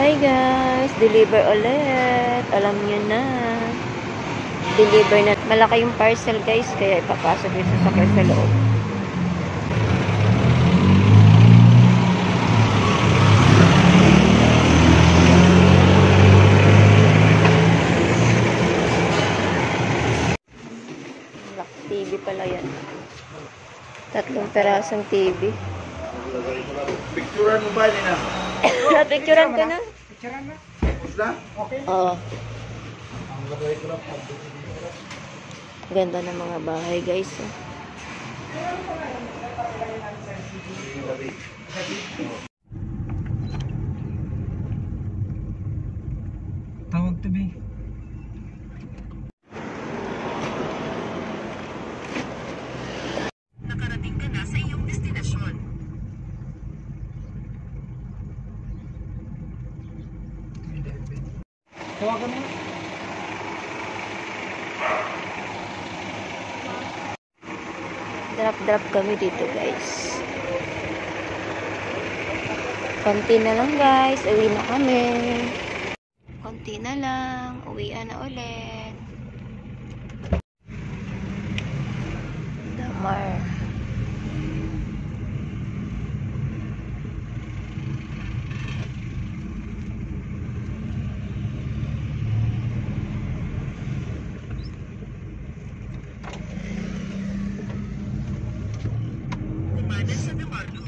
Hi guys, deliver ulit. Alam nyo na. Deliver na. Malaki yung parcel guys, kaya ipapasok yung sasakyan sa loob. TV pala yan. 3 perasong TV. Picturean mo ba nina? Picturean ko na. Picturean na? Tapos na? Okay. Oo. Ganda ng mga bahay guys. Tawag to be. Nakarating ka na sa iyong destinasyon. Tawagan mo. Drop kami dito guys. Konti na lang guys, uwi na kami. Konti na lang, uwian na ulit. Damar. Kumanan sa Damarlo.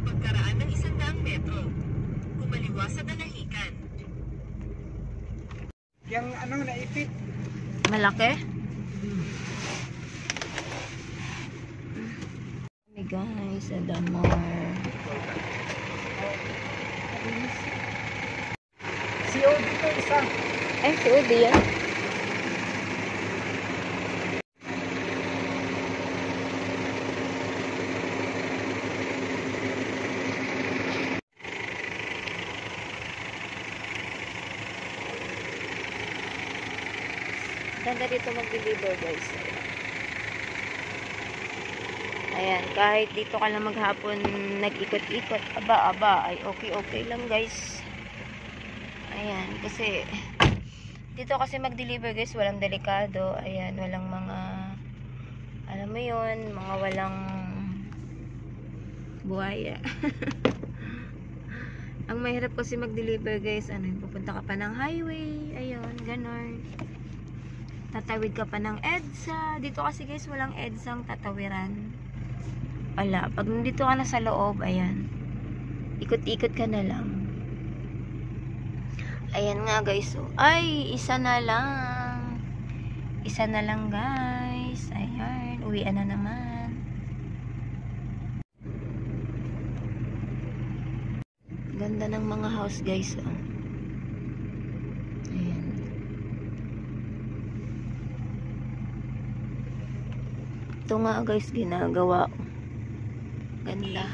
Pagkaraan ng 100 metro, kumaliwa sa Dalahican. Yung ano, naipit. Malaki? Kami guys, sa Damar. COD ko isa. Ay, si Udi yan. Ganda dito mag-deliver guys. Ayan, kahit dito ka lang maghapon nag-ikot-ikot, aba, ay okay lang guys. Ayan, kasi dito kasi mag-deliver guys, walang delikado. Ayan, walang mga, alam mo yun, mga walang buhaya. Ang mahirap kasi mag-deliver guys, ano yun, pupunta ka pa ng highway, ayun, ganon. Tatawid ka pa ng EDSA. Dito kasi guys, walang EDSA ang tatawiran. Wala. Pag nandito ka na sa loob, ayan, ikot-ikot ka na lang. Ayan nga guys. So, ay, isa na lang. Isa na lang guys. Ayan. Uwian na naman. Ganda ng mga house guys. Oh. Ayan. Ito nga guys, ginagawa. Ganda.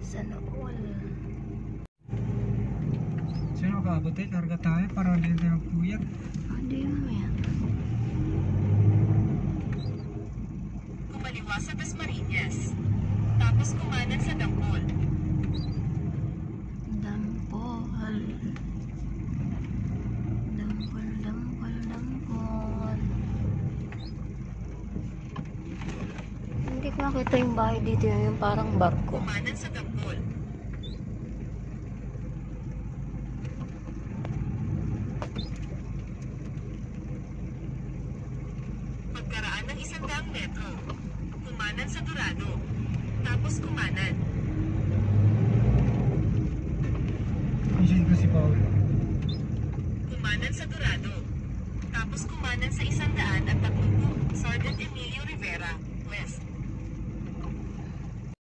Sana all. Sino ka abot eh? Karga tayo para hindi tayo magpuyat. Hindi mo yan. Kumaliwa sa Dasmariñas. Tapos kumanan sa Dampol. Dampol. Hindi ko makita yung bahay dito, yung parang barko. Kumanan sa Dampol. Pagkaraan ng 100 metro, kumanan sa Dorado. Tapos kumanan. Isin ko si Paul. Kumanan sa Dorado. Tapos kumanan sa